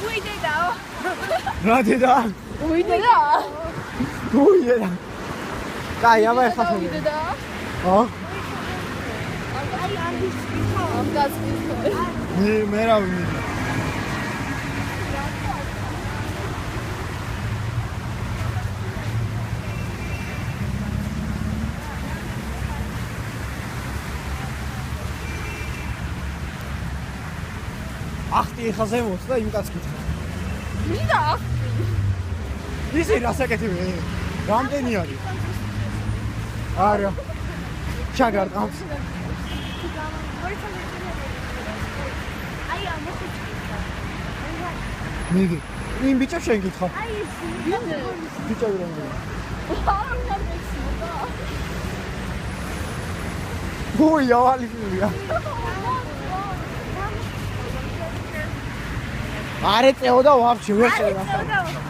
უიდედაო. რა დედა? უიდედა? უიდედა. კაი, აბა ეხლა შევიდე. უიდედა? ხო? აი ამის ხო, გასწრაფო. მე რა ვიმედი. ახტი ეხლა ზემოთ და იმ კაცს კითხე. მინდა? ისი რასაკეთებია? რამდენი არის? არა. ჩაგარტყავს. აი ამ მიდი. იმ ბიჭებს შენ გითხა. აი ეს ბიჭები რომელი? გოი ავალიფია. არე წეოდა ვაფშე ვერ შევა.